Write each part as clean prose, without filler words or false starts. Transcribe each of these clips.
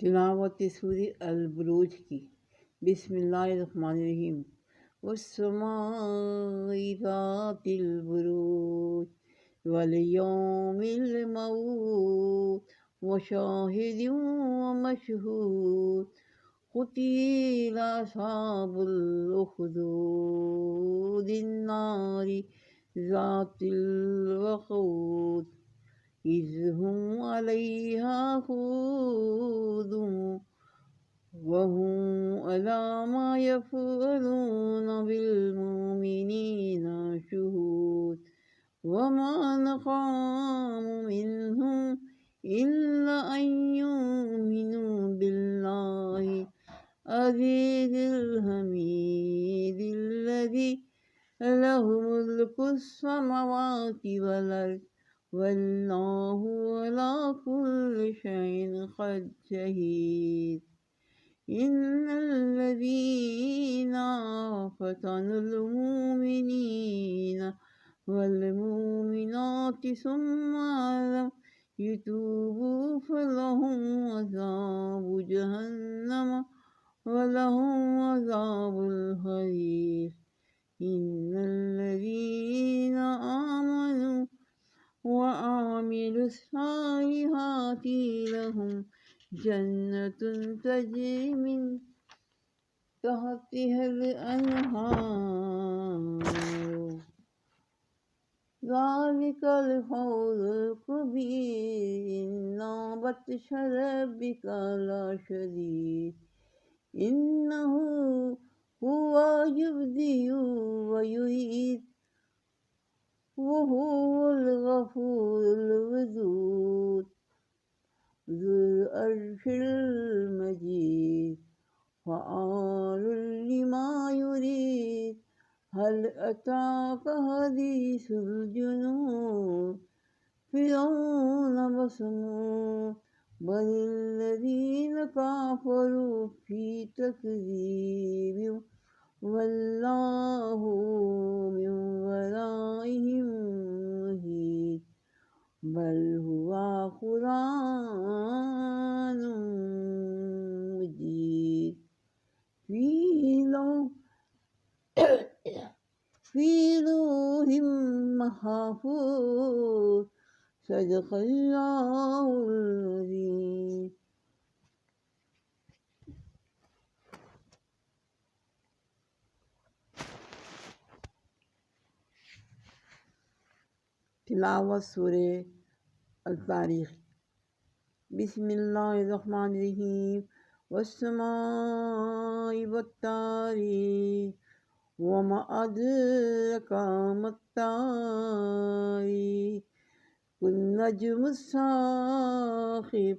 तिलावत सूरह अल-बुरूज की। बिस्मिल्लाहिर्रहमानिर्रहीम। वस्समाइ ज़ातिल बुरूज वल यौमिल मऊद व शाहिदिन व मशहूद क़ुतिला अस्हाबुल उख़दूदिन नारि ज़ातिल वक़ूद इज़ हुम अलैहा क़ुऊदुन वहुम अला मा यफ़अलून बिल मुमिनीना शुहूद वमा नक़ामू मिन्हुम इल्ला अन युमिनू बिल्लाहि अज़ीज़िल हमीदिल्लज़ी लहु मुल्कुस समावाति वल अर्ज़ वल्लाहु अला कुल्लि शैइन शहीद। इन्नल्लज़ीना फ़तनुल मुमिनीना वल मुमिनाति सुम्मा लम यतूबू फलहुम अज़ाबु जहन्नम वलहुम अज़ाबुल हरीक़। इन्नल्लज़ीना आमनू वआमिलुस्सालिहाति लहुम जन्नतुन तजरी मिन तहतिहल अन्हार ज़ालिकल फ़ौज़ुल कबीर। इन्ना बत्शा रब्बिका लशदीद इन्नहु हुवा युब्दिउ व युईद वहुवल गफूरुल वदूद ज़ुल अर्शिल मजीद फ़आलुल लिमा युरीद। हल अताक हदीसुल जुनूद फ़िरऔन व समूद बलिल्लज़ीन कफ़रू फ़ी तकज़ीब वल्लाहु मिन वराइहिम मुहीत। बल हुवा क़ुरआनुम मजीद फ़ी लौहिम महफ़ूज़। सदक़ल्लाहुल अज़ीम। तिलावत सूरह अल-तारीक़। बिस्मिल्लाहिर्रहमानिर्रहीम। वस्समाइ वत्तारीक़ वमा अदराका मत्तारीक़। वन्नज्मुस साक़िब।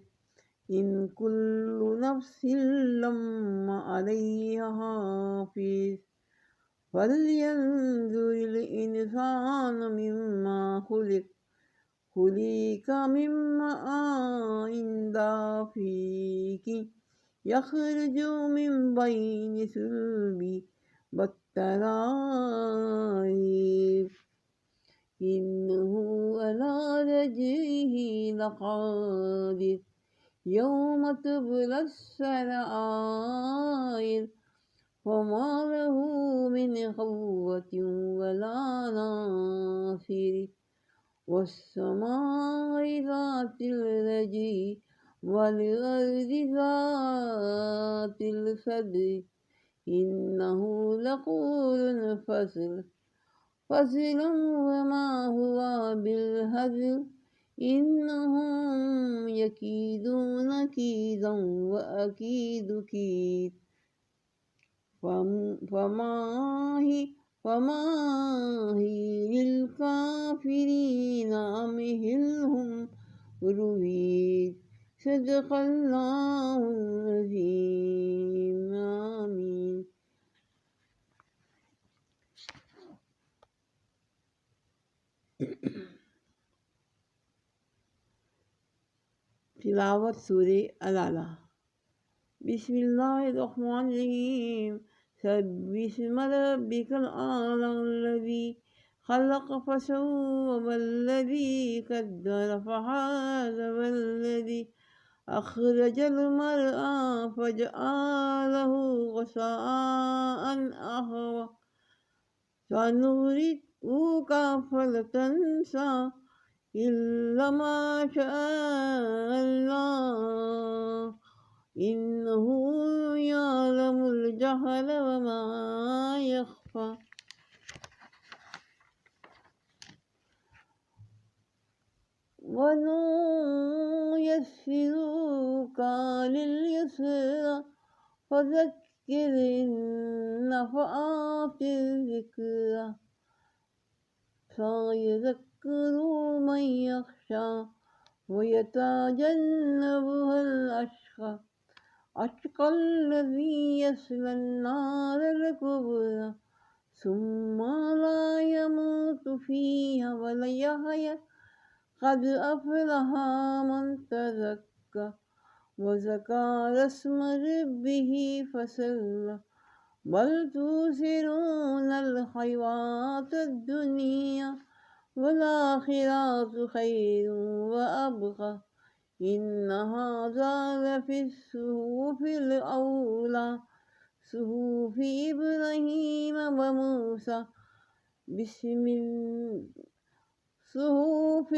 इन कुल्लु नफ्सिन लम्मा अलैहा हाफ़िज़। फल्यंज़ुरिल इंसानु मिम्मा खुलिक़। खुलिक़ मिन माइन दाफ़िक़ यख़रुजु मिन बैनि सुल्बि वत्तराइब। इन्नहु अला रज्इही लक़ादिर। यौम तुबलस सराइर फमा लहू मिन क़ुव्वतिन वला नासिर। वस्समाइ ज़ातिल रज्इ वल अर्ज़ि ज़ातिल सद्र। इन्नहु लक़ौलुन फ़स्लुन वमा हुवा बिलहज़्ल। इन्नहुम यकीदून कीदन व अकीदु कीद। फमाहिलिल काफ़िरीन अमहिलहुम रुवैद। सदक़ल्लाहुल अज़ीम। आमीन। तिलावत सूरह अल-आला। बिस्मिल्लाहिर्रहमानिर्रहीम। सब्बिस्म रब्बिकल आला अल्लज़ी खलक़ फसव्वा वल्लज़ी क़द्दर फ़हदा वल्लज़ी أخرج المرعى فجعله غثاء أحوى سنغرقك فلا تنسى إلا ما شاء الله إنه يعلم الجهل وما يخفى ونيسرك لليسرى فذكر إن نفعت الذكرى سيذكر من يخشى ويتجنبها الأشقى الذي يصلى النار الكبرى ثم لا يموت فيها ولا يحيا قد أفلح من تزكى وذكر اسم ربه فصلى بل تؤثرون الحياة الدنيا والآخرة خير وأبقى إن هذا لفي الصحف الأولى صحف إبراهيم وموسى صحف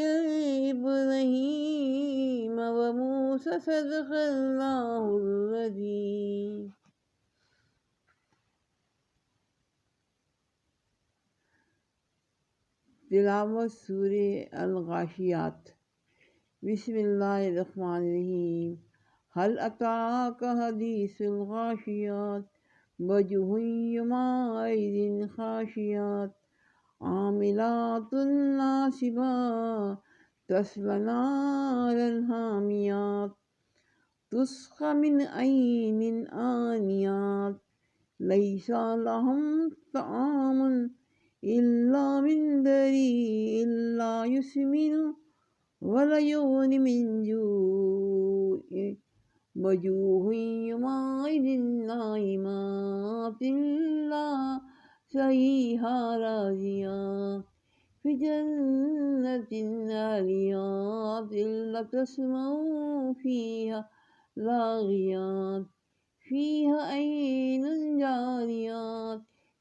إبراهيم وموسى صدق الله العظيم. तिलावत सूरे अल-गाशियात। बिस्मिल्लाहिर्रहमानिर्रहीम। हल अताक हदीसुल गाशियात वजुहुन यौमइज़िन खाशियात आमिलातुन नासिबात तस्ला नारन हामियात तुस्क़ा मिन ऐनिन आनियात लैसा लहुम तआमुन इल्ला मिन दरीइन ला युस्मिनु वला युग़नि मिन जूअ वजूहुन यौमइज़िन नाइमातुन लाहिहा राज़ियात फ़ी जन्नतिन आलियात ला तस्मअु फ़ीहा लाग़ियात फ़ीहा ऐनुन जारियात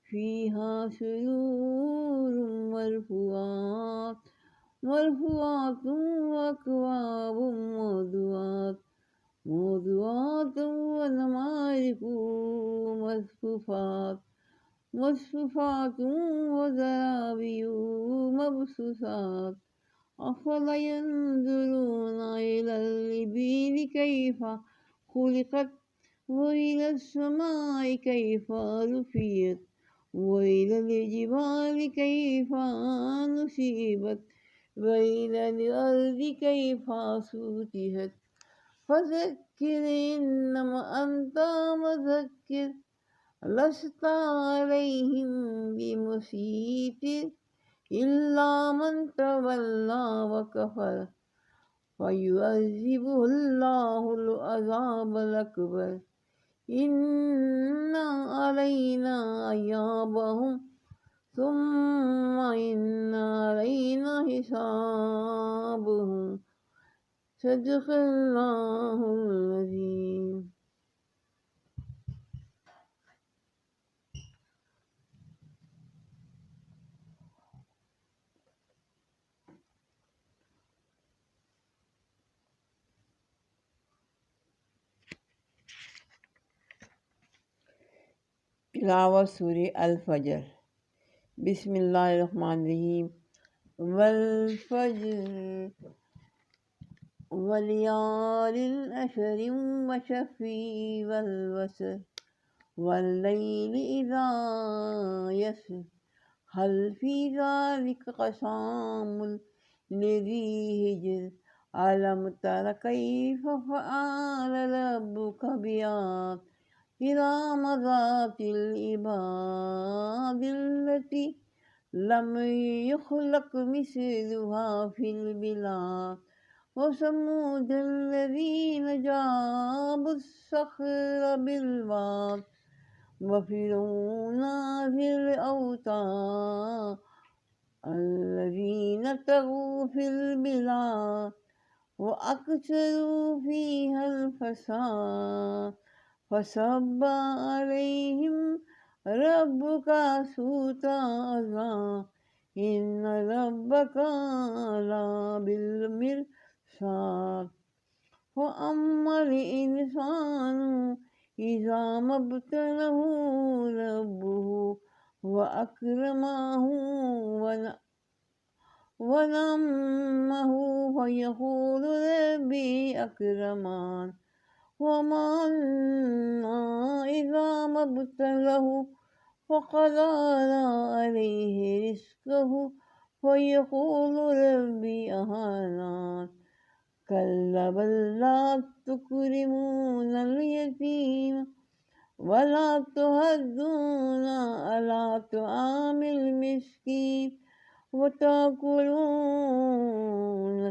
फ़ीहा सुरूरुम मरफ़ूआतुन व अकवाबुम मौज़ूआतुन व नमारिक़ु मस्फ़ूफ़ातुन व ज़राबिय्यु मबसूसात अफ़ला यंज़ुरूना इलल इबिली कैफ़ ख़ुलिक़त व इलस समाइ कैफ़ रुफ़ियत व इलल जिबालि कैफ़ नुसिबत व इलल अर्दि कैफ़ सुतिहत फ़ज़क्किर इन्नमा अन्ता मुज़क्किर लस्ता अलैहिम बिमुसैतिर इल्ला मन तवल्ला व कफ़र फ़युअज़्ज़िबुहुल्लाहुल अज़ाबल अकबर इन्ना अलैना इयाबहुम सुम्मा इन्ना अलैना हिसाबहुम सदक़ल्लाहुल अज़ीम। तिलावत सूरे अल-फजर। बिस्मिल्लाहिर्रहमानिर्रहीम। वल फज्र वलयालिन अशरिन वशफ़ी वल वस्र वल्लैलि इज़ा यसर हल फ़ी ज़ालिका क़सामुन लिज़ी हिज्र अलम तर कैफ़ फ़अल रब्बुका बिआद इरम ज़ातिल इमाद अल्लती लम युख़लक़ मिस्लुहा फ़िल बिलाद व समूद अल्लज़ीना जाबुस सख़्र बिलवाद व फ़िरऔन ज़िल औताद अल्लज़ीना तग़ौ फ़िल बिलाद وأكثروا فيها الفساد فصب عليهم ربك سوط عذاب إن ربك لبالمرصاد وأما الإنسان إذا ما ابتلاه ربه وأكرمه ونعمه فيقول ربي أكرمان وما إذا ما ابتلاه فقدر عليه رزقه فيقول ربي أهانان كلا بل لا تكرمون اليتيم ولا تهدون على طعام المسكين وتأكلون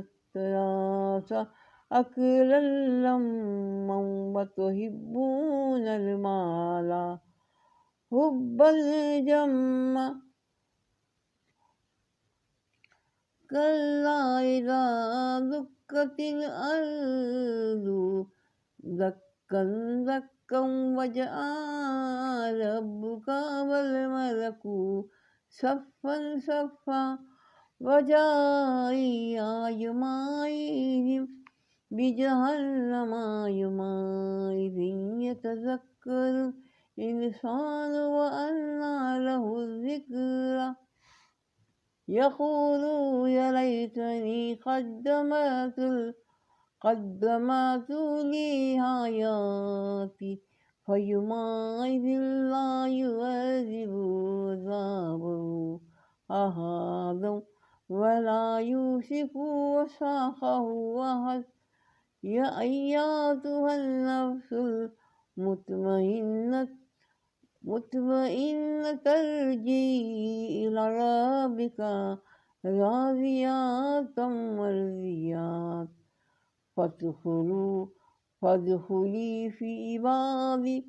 التراث أكلا لما وتحبون المال حبا جما كلا إذا دكت الأرض دكا دكا وجاء ربك والملك صفا صفا وجاء يومئذ بجهنم يومئذ يتذكر الإنسان وأنى له الذكرى يقول يا ليتني قدمت لي حياتي فيومئذ لا يعذب عذابه أحد ولا يوثق وثاقه أحد يا أيتها النفس المطمئنة ارجعي إلى ربك راضية مرضية فادخلي في عبادي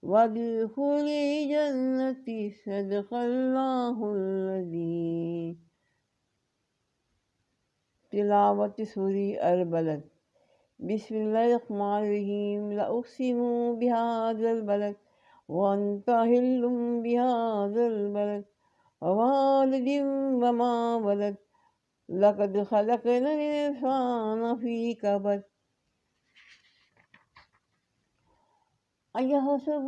وادخلي جنتي صدق الله العظيم. تلاوة سورة البلد. بسم الله الرحمن الرحيم. لا أقسم بهذا البلد وأنت حل بهذا البلد ووالد وما ولد لقد خلقنا الإنسان في كبد أيحسب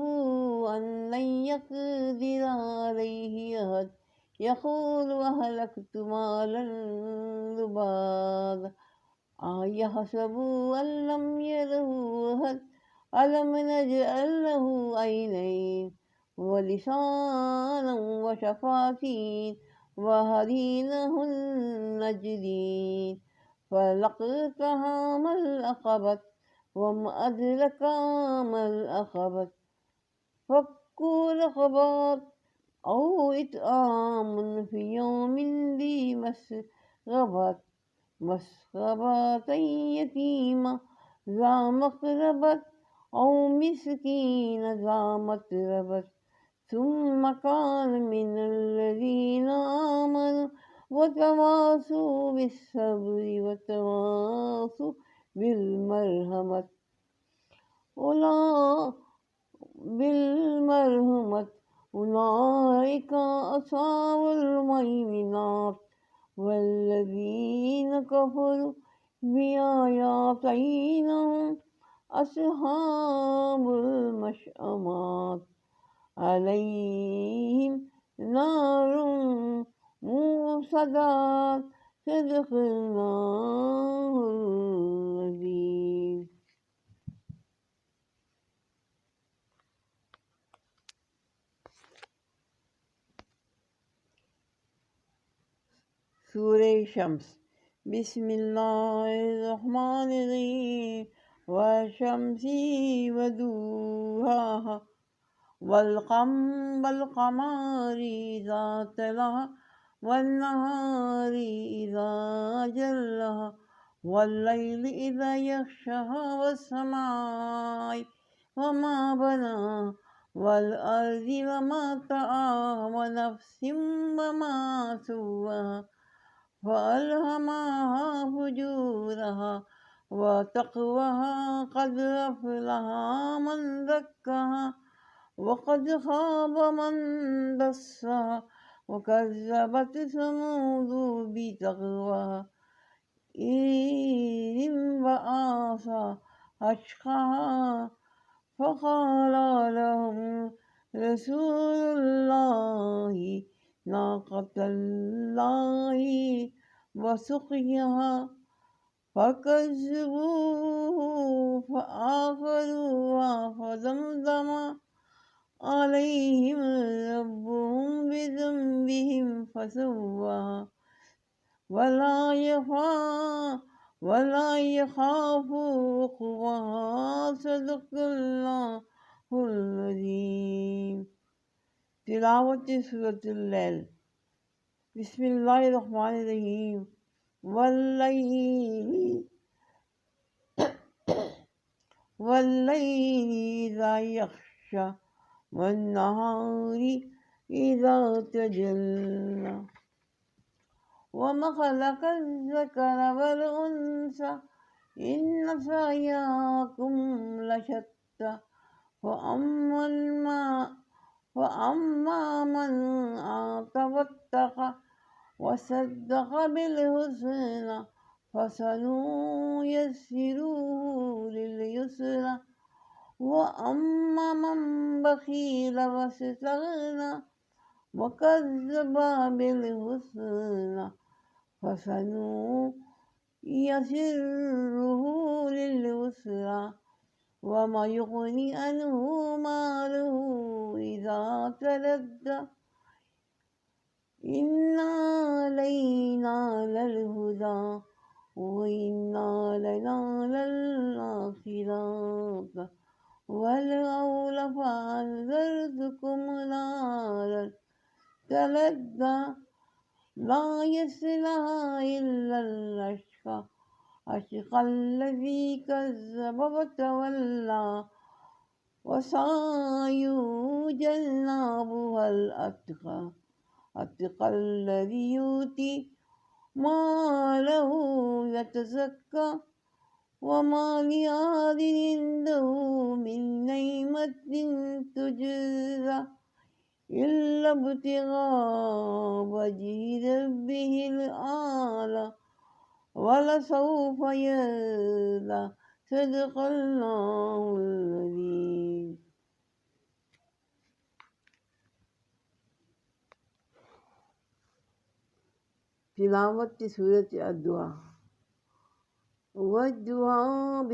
أن لن يقدر عليه أحد يقول أهلكت مالا لبادا أيحسب أن لم يره أحد ألم نجعل له عينين ولسانا وشفتين وهديناه النجدين فلقتها ما العقبة وما أدرك ما العقبة فك رقبة أو إطعام في يوم ذي مسغبة يتيمة ذا مقربة أو مسكين ذا متربة ثم كان من الذين آمنوا وتواصوا بالصبر وتواصوا بالمرحمة أولئك أصحاب الميمنات والذين كفروا بآياتنا أصحاب المشأمات عليهم نار موصدة صدق الله العظيم. سورة شمس. بسم الله الرحمن الرحيم. والشمس وضحاها والقمر إذا تلاها والنهار إذا جلاها والليل إذا يغشاها والسماء وما بناها والأرض وما طحاها ونفس وما سواها فألهمها فجورها وتقواها قد أفلح من زكاها وقد خاب من دساها وكذبت ثمود بتقواها إذ انبعث أشقاها فقال لهم رسول الله ناقة الله وسقياها فكذبوه فعقروها فدمدم عليهم ربهم بذنبهم فسواها ولا يخاف عقباها صدق الله العظيم. تلاوة سورة الليل. بسم الله الرحمن الرحيم. والليل إذا يغشى والنهار إذا تجلى وما خلق الذكر والأنثى إن سعيكم لشتى فأما من أعطى واتقى وصدق بالحسنى فسنيسره لليسرى وأما من بخيل واستغنى وكذب بالحسنى فسنيسره لليسرى وما يغني عنه ماله إذا تردى إن علينا للهدى وإن لنا للآخرة والأولى فأنذرتكم نارا تلدى لا يصلها إلا الأشقى الذي كذب وتولى وسيجنبها الأتقى الذي يؤتي ماله يتزكى وما لأحد عنده من نعمة تجزى إلا ابتغاء وجه ربه الأعلى ولسوف يرضى صدق الله العظيم. تلاوة سورة الدعاء. والدعاء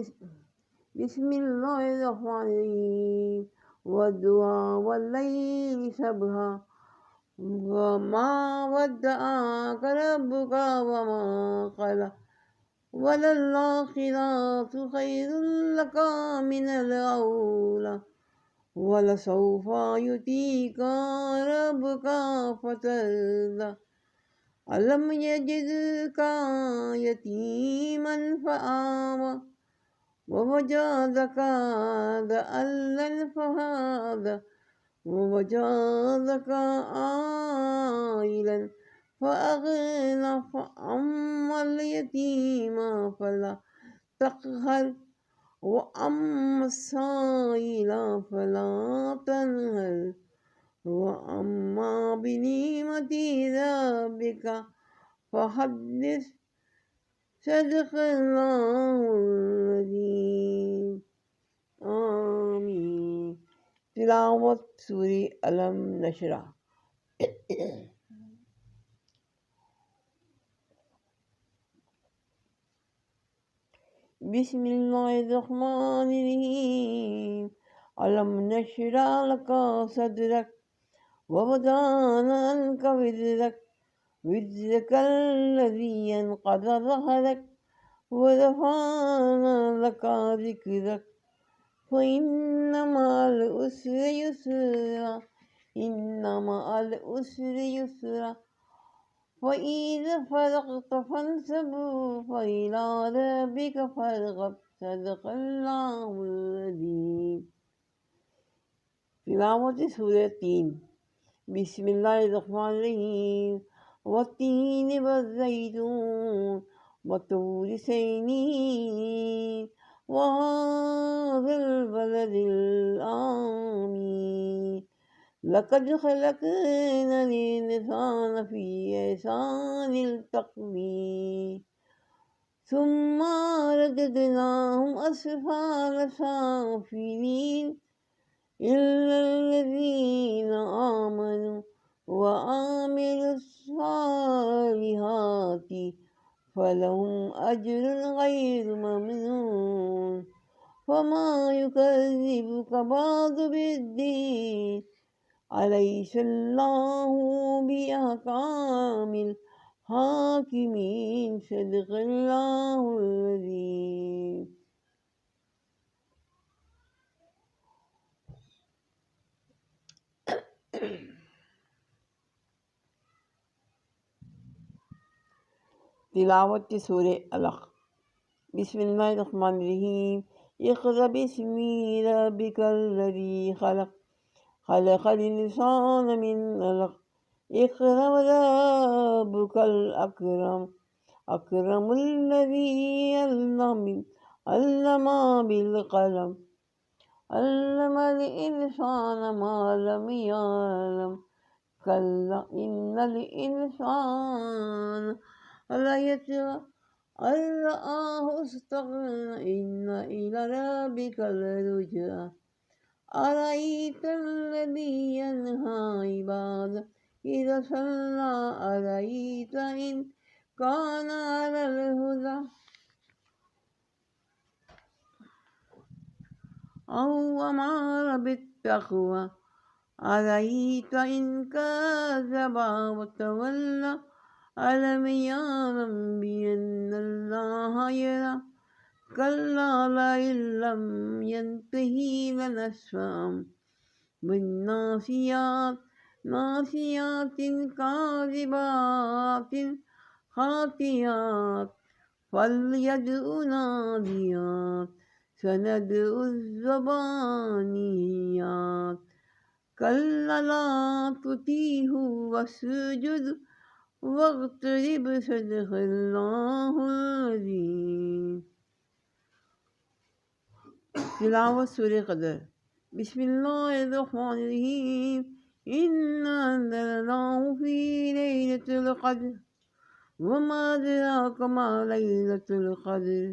بسم الله الرحمن الرحيم. والدعاء والليل سبها وما ودعك ربك وما قلى وللآخرة خير لك من الأولى ولسوف يؤتيك ربك فترضى ألم يجدك يتيما فآوى ووجدك ضالا فهدى ووجدك عائلا فأغنى فأما اليتيم فلا تقهر وأما السائل فلا تنهر وأما بنعمة ربك فحدث صدق الله العظيم. آمين. تلاوة سورة ألم نشرح. بسم الله الرحمن الرحيم. ألم نشرح لك صدرك ووضعنا عنك وزرك الذي ينقض ظهرك ورفعنا لك ذكرك فإن مع العسر يسرا فإذا فرغت فانصب فإلى ربك فارغب صدق الله العظيم. تلاوة سورة 3. بسم الله الرحمن الرحيم. والتين والزيتون وطور سينين وهذا البلد الآمين لقد خلقنا الإنسان في إحسن التقويم ثم رددناهم أسفل سافلين إلا الذين آمنوا وعملوا الصالحات فلهم أجر غير ممنون فما يكذبك بعد بالدين أليس الله بأحكام الحاكمين صدق الله العظيم. तिलावत सूरह अलक़। बिस्मिल्लाहिर्रहमानिर्रहीम। इक़रा बिस्मि रब्बिकल्लज़ी ख़लक़ ख़लक़ल इंसान मिन अलक़। इक़रा व रब्बुकल अकरम अकरमुल्लज़ी अल्लमा बिल क़लम अल्लमल इंसान मा लम यअलम कल्ला इन्नल इंसान लयतग़ा अन रआहु इस्तग़ना इन्न इला रब्बिका लरुजआ अरअयतल्लज़ी यन्हा इबादह इज़ा सल्ला अरअयत इन कान अलल हुदा औ अमर बित्तक़वा अरअयत इन कज़्ज़ब व तवल्ला अलम यअलम बिअन्नल्लाह यरा कल्ला लइन लम यंतहि लनस्फ़अन बिन्नासियात नासियातिन काज़िबातिन खातियात फल्यदउ नादियात सनदउ ज़बानियात कल्ला ला तुतीहु वस्जुद वक़्तरिब सदक़ल्लाहुल अज़ीम। तिलावत सूरह क़दर। बिस्मिल्लाहिर्रहमानिर्रहीम। इन्ना अंज़लनाहु फ़ी लैलतिल क़द्र वमा अदराका मा लैलतुल क़द्र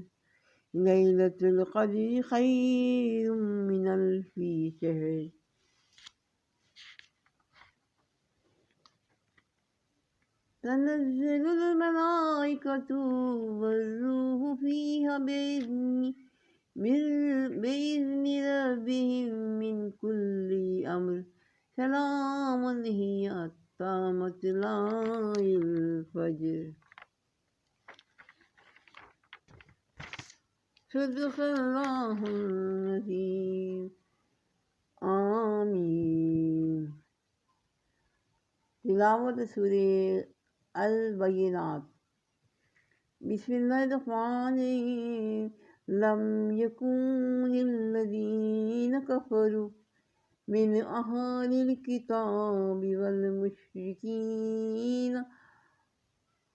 लैलतुल क़द्रि ख़ैरुम मिन अल्फ़ि शहर। तनज़्ज़लुल मलाइकतु वर्रूहु फ़ीहा बिइज़्नि रब्बिहिम मिन कुल्लि अम्र सलामुन हिय हत्ता मतलाइल फ़ज्र। सदक़ल्लाहुल अज़ीम। आमीन। तिलावत सूरह अल बय्यिनात। बिस्मिल्लाहिर्रहमानिर्रहीम। लम यकुनिल्लज़ीन कफ़रू मिन अहलिल किताबि वल मुश्रिकीन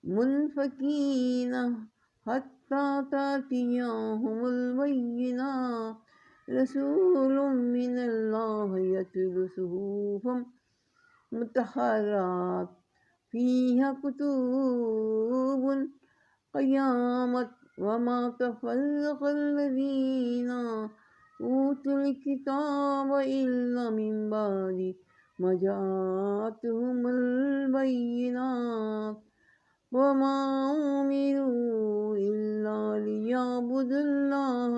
मुनफ़कीन हत्ता तातियहुमुल बय्यिनात रसूलुम मिनल्लाहि यतलु सुहुफ़म मुतहहरात फ़ीहा कुतुबुन क़य्यमत वमा तफ़र्रक़ल्लज़ीना ऊतुल किताब इल्ला मिन बअदि मा जाअतहुमुल बय्यिनात वमा उमिरू इल्ला लियअबुदुल्लाह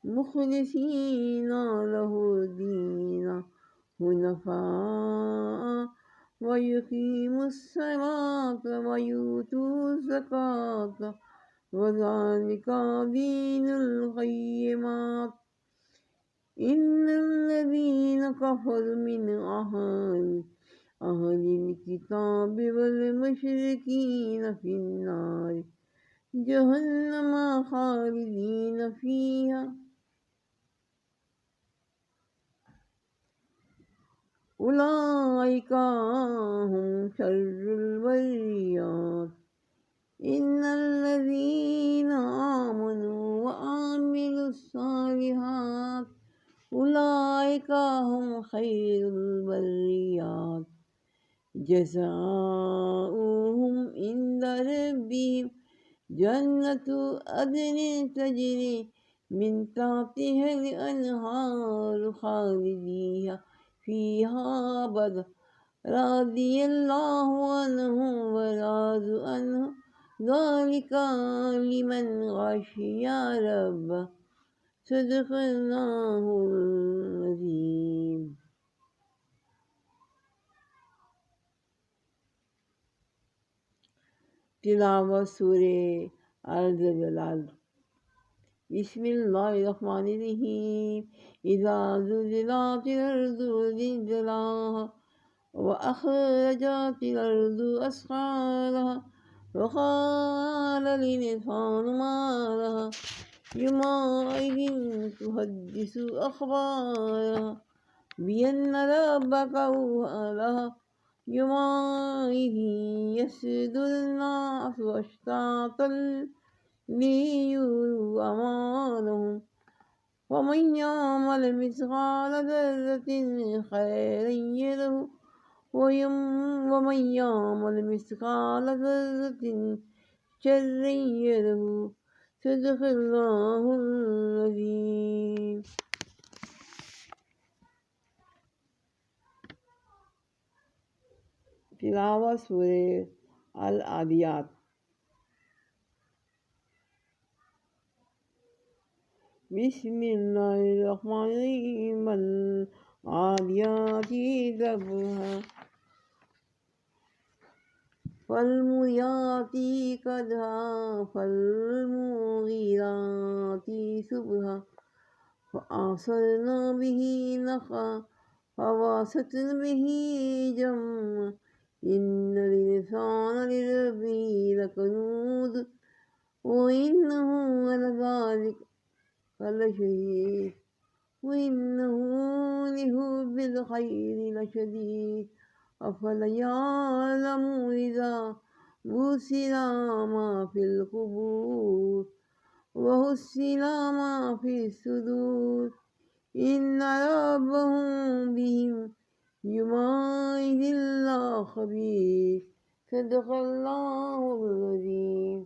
मुख़लिसीना लहुद्दीन हुनफ़ाअ व युक़ीमुस्सलाता व यूतुज़्ज़काता व ज़ालिका दीनुल क़य्यिमा। इन्नल्लज़ीन कफ़रू मिन अहलिल किताबि वल मुश्रिकीन फ़िन्नारि जहन्नम ख़ालिदीन फ़ीहा उलाइका हुम शर्रुल बरिय्यात। إن الذين آمنوا وعملوا الصالحات أولئك هم خير البريات جزاؤهم عند ربهم جنة عدن تجري من تحتها الأنهار خالدين فيها أبدا رضي الله عنهم ورضوا عنه ذلك لمن خشي ربه صدق الله العظيم. तिलावत सूरे अल-ज़लाज़ल। बिस्मिल्लाहिर्रहमानिर्रहीम। इज़ा ज़ुल्ज़िलातिल अर्ज़ु ज़िलज़ालहा व अख़रजातिल अर्ज़ु अस्क़ालहा व क़ालल इंसानु मा लहा यौमइज़िन तुहद्दिसु अख़बारहा बिअन्ना रब्बका अवहा लहा यौमइज़ यसदुरु अन्नासु अश्तातन लियुरौ अमालहुम फमन यअमल मिस्क़ाल ज़र्रतिन खैरन यरहु वमन यअमल मिस्क़ाल ज़र्रतिन शर्रन यरहु सदक़ल्लाहुल अज़ीम। तिलावत सूरे अल-आदियात। बिस्मिल्लाहिर्रहमानिर्रहीम। अल-आदियाति ज़बहा फल्मुरियाति क़दहा फल्मुग़ीराति सुबहा फ़असरन बिही नक़अ फ़वसतन बिही जमअ इन्नल इंसान लिरब्बिही लकनूद वइन्नहु अलज़ालिका लशहीद वइन्नहु लिहुब्बिल खैरि लशदीद अफ़ला यअलमु इज़ा बुसिरा मा फ़िल क़ुबूर वहुस्सिला मा फ़िस्सुदूर इन्ना रब्बहुम बिहिम यौमइज़िन लख़बीर सदक़ल्लाहुल अज़ीम।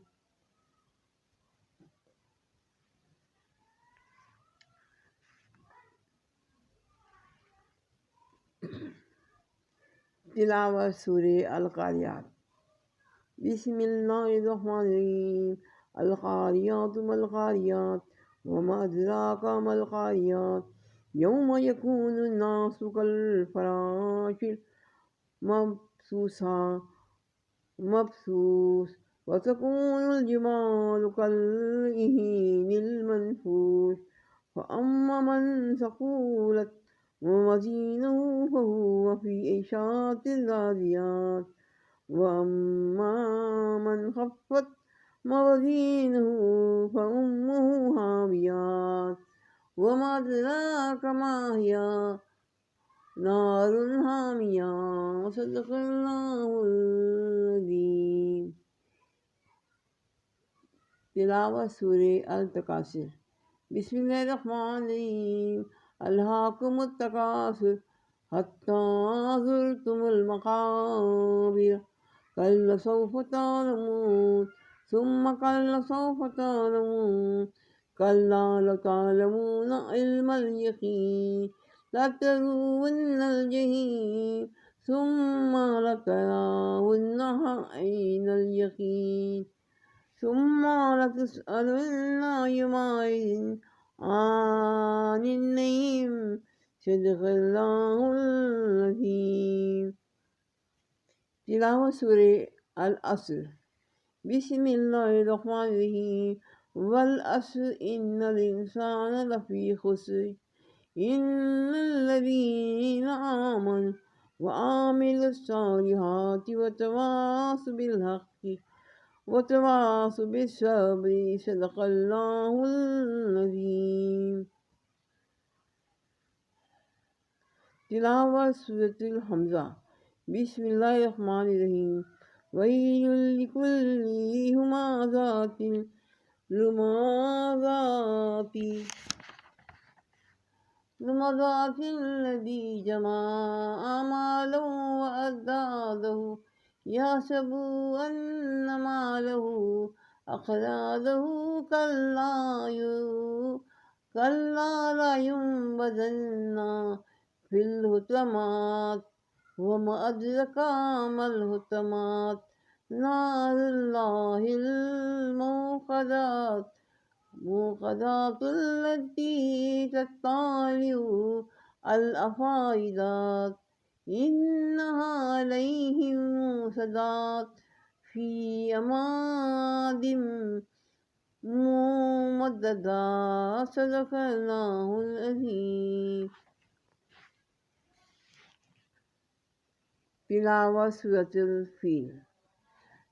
तिलावत सूरे अल-क़ारियात। बिस्मिल्लाहिर्रहमानिर्रहीम। अल-क़ारियातु मल-क़ारियात वमा अदराका मल-क़ारियात यौम यकूनु अन्नासु कल-फ़राशिल मबसूस व तकूनुल जिबालु कल-इहीनिल मनफूश फ़अम्मा मन सक़ूलत मवाज़ीनुहु फ़हुव फ़ी ईशातिन राज़ियत वअम्मा मन ख़फ़्फ़त मवाज़ीनुहु फ़उम्मुहु हाविया वमा अदराका मा हिया नारुन हामिया सदक़ल्लाहुल अज़ीम। तिलावत सूरे अल-तकासुर। बिस्मिल्लाहिर्रहमानिर्रहीम। अल्हाकुमुत तकासुर हत्ता ज़ुरतुमुल मक़ाबिर कल्ला सौफ़ तअलमून सुम्मा कल्ला सौफ़ तअलमून कल्ला लौ तअलमून इल्मल यक़ीन लतरवुन्नल जहीम सुम्मा लतरवुन्नहा ऐनल यक़ीन सुम्मा लतुस्अलुन्ना यौमइज़िन अनिन नईम सदक़ल्लाहुल अज़ीम। तिलावत सूरे अल-अस्र। बिस्मिल्लाहिर्रहमानिर्रहीम। वल अस्र इन्नल इंसाना लफ़ी ख़ुस्र इल्लल्लज़ीना आमनु व आमिलुस्सालिहाति व तवासौ बिल हक़्क़ि व तवासौ बिस्सब्रि सदक़ल्लाहुल अज़ीम। तिलावत सूरतुल हमज़ा। बिस्मिल्लाहिर्रहमानिर्रहीम। ويل لكل همزة لمزة الذي جمع ماله وأزداده يحسب أن ماله أخلده كلا لا ينبذن في الهتمات وما أدرك ما الهتمات نار الله الموقدات التي تطالع الأفئدة إنها عليهم موصدات في أماد ممددة صدق الله العظيم. تلاوة سورة الفيل.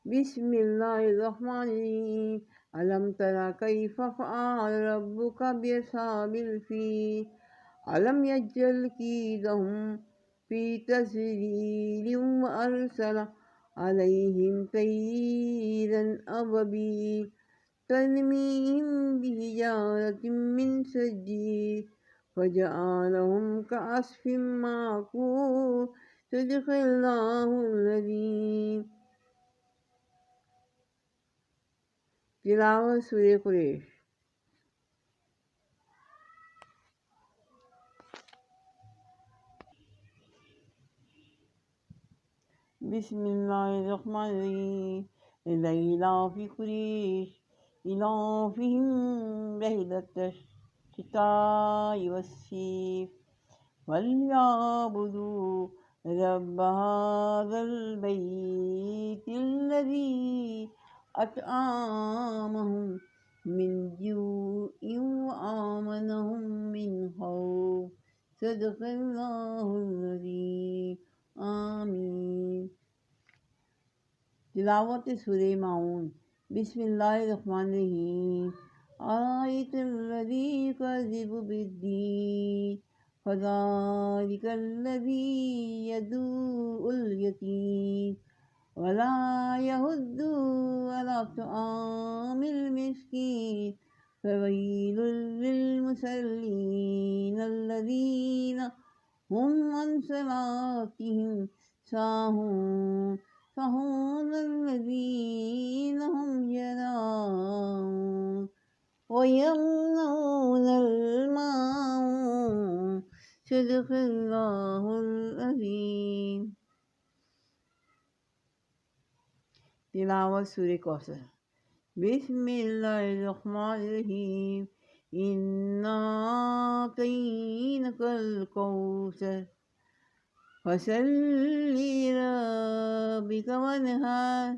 بسم الله الرحمن الرحيم. ألم تر كيف فعل ربك بأصحاب الفيل ألم يجعل كيدهم في تسليل وأرسل عليهم طيرا أبابيل ترميهم بحجارة من سجيل فجعلهم كعصف مأكول صدق الله العظيم. تلاوة سورة قريش. بسم الله الرحمن الرحيم. لإلاف قريش إلافهم رحلة الشتاء والصيف فليعبدوا رب هذا البيت الذي أطعمهم من جوع وآمنهم من خوف صدق الله العظيم. آمين. तिलावत सूरे माऊन। बिस्मिल्लाहिर्रहमानिर्रहीम। आयतुल्लज़ी युकज़्ज़िबु बिद्दीन फ़ज़ालिकल्लज़ी यदूउल यतीम वला यहुद्दु अला तआमिल मिस्कीन फ़वैलुल लिलमुसल्लीन अल्लज़ीना हुम अन सलातिहिम साहून الذين هم يراءون ويمنعون الماعون صدق الله العظيم. तिलावत सूरह कौसर। बिस्मिल्लाहिर्रहमानिर्रहीम। इन्ना अतैनाकल कौसर फसल्ली लिरब्बिक वन्हर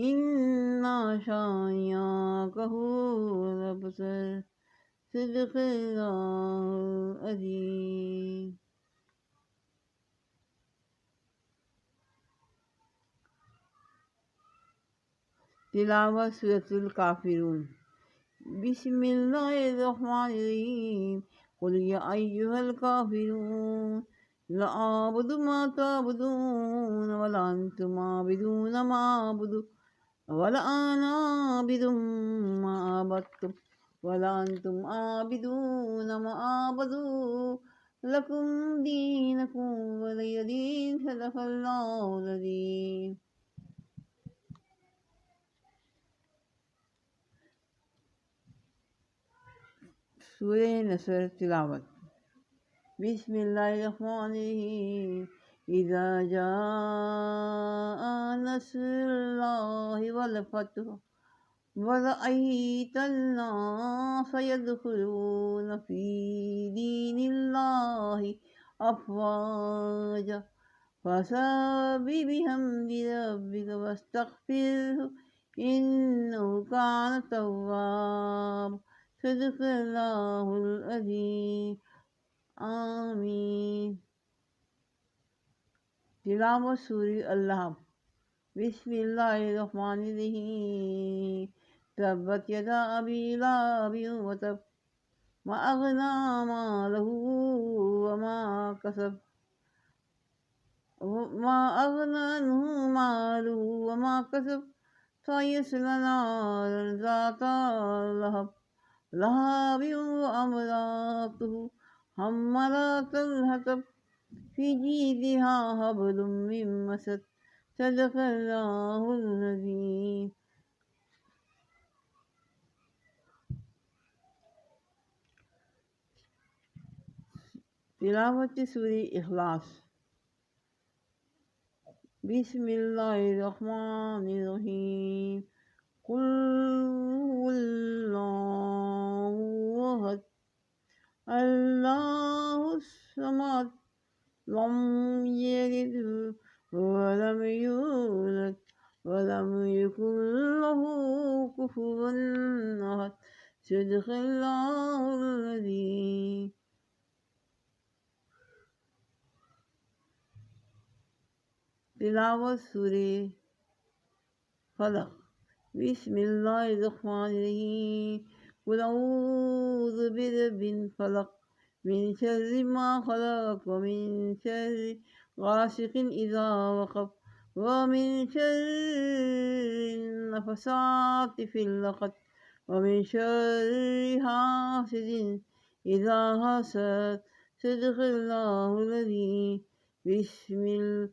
इन्ना शानिअक हुवल अबतर सदक़ल्लाहुल अज़ीम। तिलावत सूरতুल काफिरून। बिस्मिल्लाहिर्रहमानिर्रहीम। कुल या अय्युहल काफिरून ला अअबुदु मा तअबुदून वला अंतुम आबिदून मा अअबुदु वला अना आबिदुम मा अअबदतुम वला अंतुम आबिदून मा अअबुदु लकुम दीनुकुम वलिय दीन सदक़ल्लाहुल अज़ीम। सूरह नसर। तिलावत। बिस्मिल्लाहिर्रहमानिर्रहीम। इज़ा जाअ नस्रुल्लाहि वल फतह वरअयतन नास यदखुलून फी दीनिल्लाहि अफ़वाजा फसब्बिह बिहम्दि रब्बिक वस्तग़फिरहु इन्नहु कान तव्वाब सदक़ल्लाहुल अज़ीम। आमीन। तिलावत सूरह अल-लहब। बिस्मिल्लाहिर्रहमानिर्रहीम। तब्बत यदा अबी लहबिन व तब मा अग़ना मालुहु व मा कसब ما أغنى عنه ماله وما كسب سيصلى نارا ذات لهب لهب وامرأته حمالة الحطب في جيدها حبل من مسد صدق الله العظيم. تلاوة سورة إخلاص. بسم الله الرحمن الرحيم. قل هو الله أحد الله الصمد لم يلد ولم يولد ولم يكن له كفوا أحد صدق الله العظيم. تلاوة سورة فلق. بسم الله الرحمن الرحيم. قل أعوذ برب الفلق من شر ما خلق ومن شر غاسق إذا وقب ومن شر النفثات في العقد ومن شر حاسد إذا حسد صدق الله العظيم. بسم الله.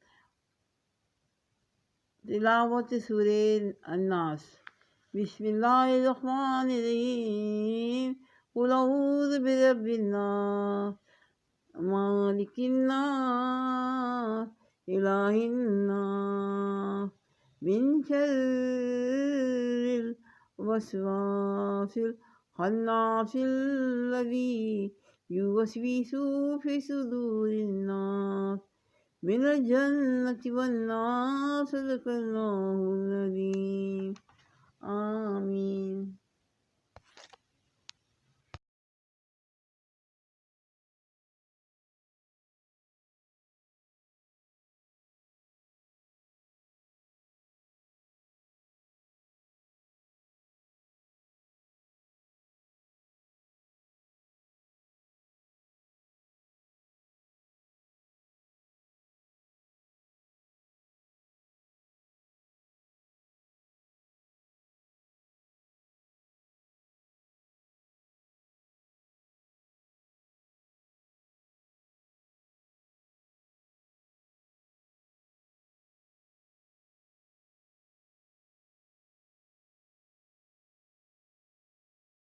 تلاوة سورة الناس. بسم الله الرحمن الرحيم. قل أعوذ برب الناس مالك الناس إله الناس من شر الوسواس الخناس الذي يوسوس في صدور الناس من الجنة والناس. صدق الله العظيم. آمين.